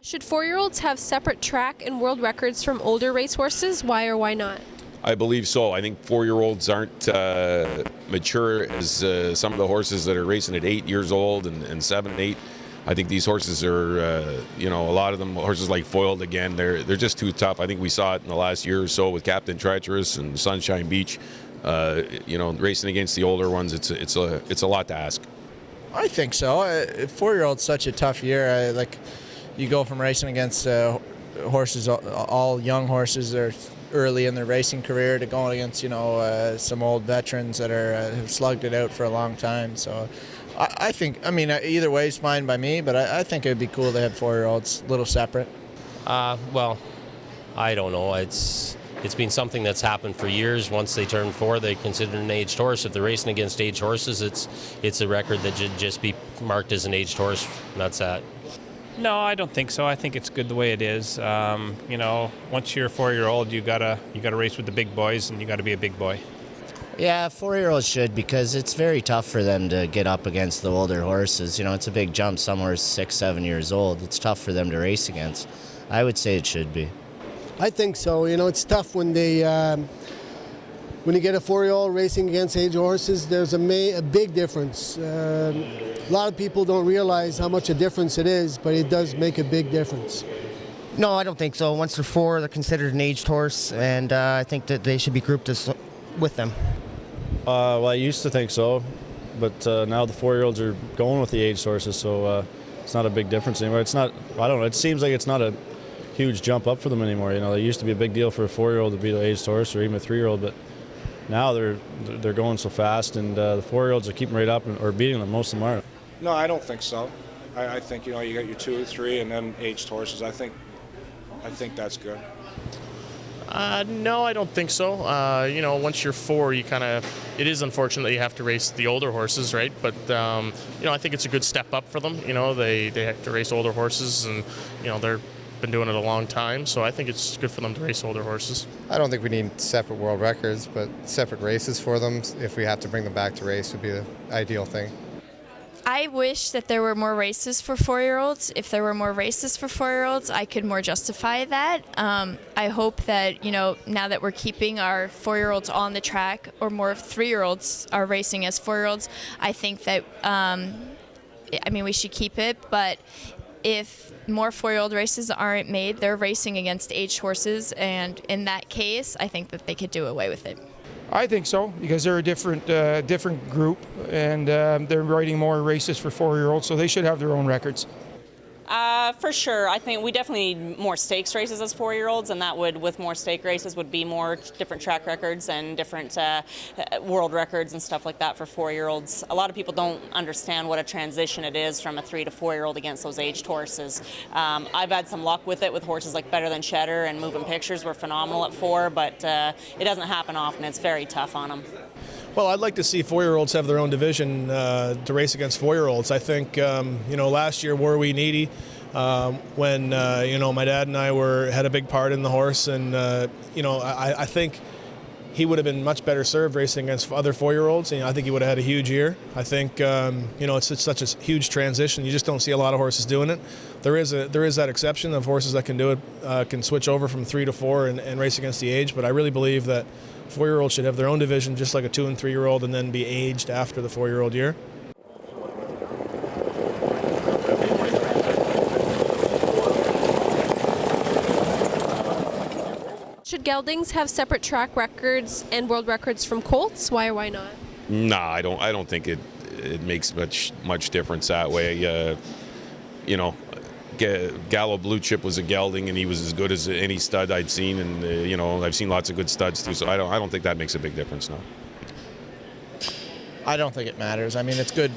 Should 4-year-olds have separate track and world records from older racehorses? Why or why not? I believe so. I think 4-year-olds aren't mature as some of the horses that are racing at 8 years old and 7 and 8. I think these horses are, a lot of them, horses like Foiled again, they're just too tough. I think we saw it in the last year or so with Captain Treacherous and Sunshine Beach. Racing against the older ones, it's a lot to ask. I think so. 4-year-old's such a tough year. You go from racing against horses, all young horses that are early in their racing career, to going against some old veterans that have slugged it out for a long time. So I think, either way is fine by me, but I think it would be cool to have 4-year-olds a little separate. Well, I don't know. It's been something that's happened for years. Once they turn 4, they consider an aged horse. If they're racing against aged horses, it's a record that should just be marked as an aged horse. And that's that. No, I don't think so. I think it's good the way it is. Once you're a 4-year-old, you gotta race with the big boys, and you gotta be a big boy. Yeah, 4-year-olds should, because it's very tough for them to get up against the older horses. It's a big jump. Somewhere 6, 7 years old. It's tough for them to race against. I would say it should be. I think so. It's tough when when you get a 4-year-old racing against age horses. There's a big difference. A lot of people don't realize how much a difference it is, but it does make a big difference. No, I don't think so. Once they're 4, they're considered an aged horse, and I think that they should be grouped with them. Well, I used to think so, but now the 4-year-olds are going with the aged horses, so it's not a big difference anymore. It's not. I don't know. It seems like it's not a huge jump up for them anymore. It used to be a big deal for a 4-year-old to beat an aged horse, or even a 3-year-old, but now they're going so fast, and the 4-year-olds are keeping right up or beating them. Most of them are. No, I don't think so. I think you got your 2, 3, and then aged horses. I think that's good. No, I don't think so. Once you're 4, it is unfortunate that you have to race the older horses, right? But, I think it's a good step up for them. They have to race older horses, and, they've been doing it a long time. So I think it's good for them to race older horses. I don't think we need separate world records, but separate races for them. If we have to bring them back to race, would be the ideal thing. I wish that there were more races for 4-year-olds. If there were more races for 4-year-olds, I could more justify that. I hope that, now that we're keeping our 4-year-olds on the track, or more 3-year-olds are racing as 4-year-olds, I think that, we should keep it. But if more 4-year-old races aren't made, they're racing against aged horses, and in that case, I think that they could do away with it. I think so, because they're a different group, and they're riding more races for 4-year-olds, so they should have their own records. For sure. I think we definitely need more stakes races as 4-year-olds, and that would, with more stake races, would be more different track records and different world records and stuff like that for 4-year-olds. A lot of people don't understand what a transition it is from a 3 to 4-year-old against those aged horses. I've had some luck with it, with horses like Better Than Cheddar and Moving Pictures were phenomenal at 4, but it doesn't happen often. It's very tough on them. Well, I'd like to see 4-year-olds have their own division to race against 4-year-olds. I think, last year, were we needy? When my dad and I had a big part in the horse, and I think he would have been much better served racing against other 4-year-olds. I think he would have had a huge year. I think it's such a huge transition. You just don't see a lot of horses doing it. There is that exception of horses that can do it, can switch over from 3 to 4 and race against the age. But I really believe that 4-year-olds should have their own division, just like a 2- and 3-year-old, and then be aged after the 4-year-old year. Should geldings have separate track records and world records from colts? Why or why not? No, I don't think it makes much difference that way. Gallo Blue Chip was a gelding, and he was as good as any stud I'd seen, and I've seen lots of good studs too. So I don't think that makes a big difference. No. I don't think it matters. It's good.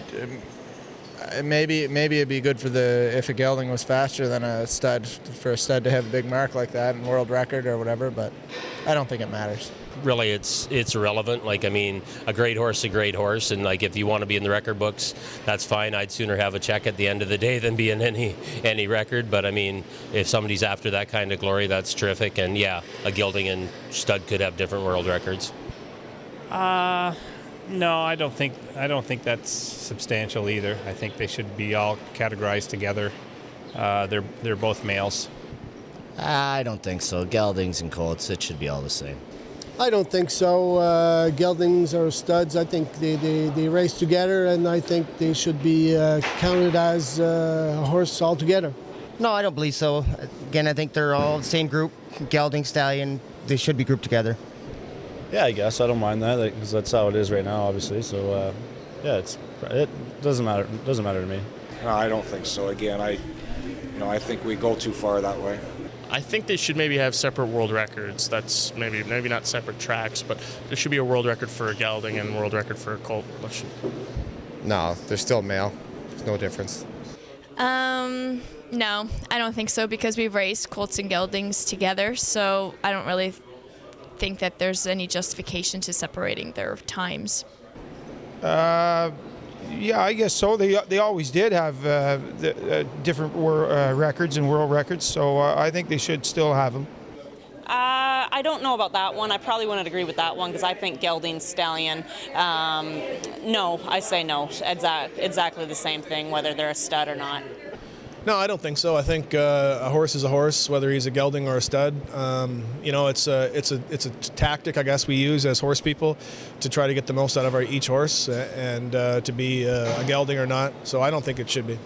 Maybe it'd be good if a gelding was faster than a stud, for a stud to have a big mark like that and world record or whatever. But I don't think it matters. Really, it's irrelevant. A great horse, and if you want to be in the record books, that's fine. I'd sooner have a check at the end of the day than be in any record. But if somebody's after that kind of glory, that's terrific. And yeah, a gelding and stud could have different world records. No, I don't think that's substantial either. I think they should be all categorized together. They're both males. I don't think so. Geldings and colts, it should be all the same. I don't think so. Geldings are studs. I think they race together, and I think they should be counted as a horse altogether. No, I don't believe so. Again, I think they're all the same group. Gelding, stallion, they should be grouped together. Yeah, I guess I don't mind that because that's how it is right now, obviously. So yeah, it doesn't matter. It doesn't matter to me. No, I don't think so. Again, I think we go too far that way. I think they should maybe have separate world records. That's maybe not separate tracks, but there should be a world record for a gelding and world record for a colt. No, they're still male. There's no difference. No, I don't think so because we've raced colts and geldings together, so I don't really think that there's any justification to separating their times. Yeah, I guess so. They always did have different records and world records, so I think they should still have them. I don't know about that one. I probably wouldn't agree with that one because I think gelding, stallion, no, I say no. Exactly the same thing, whether they're a stud or not. No, I don't think so. I think a horse is a horse, whether he's a gelding or a stud. It's a tactic, I guess, we use as horse people to try to get the most out of each horse and to be a gelding or not. So I don't think it should be.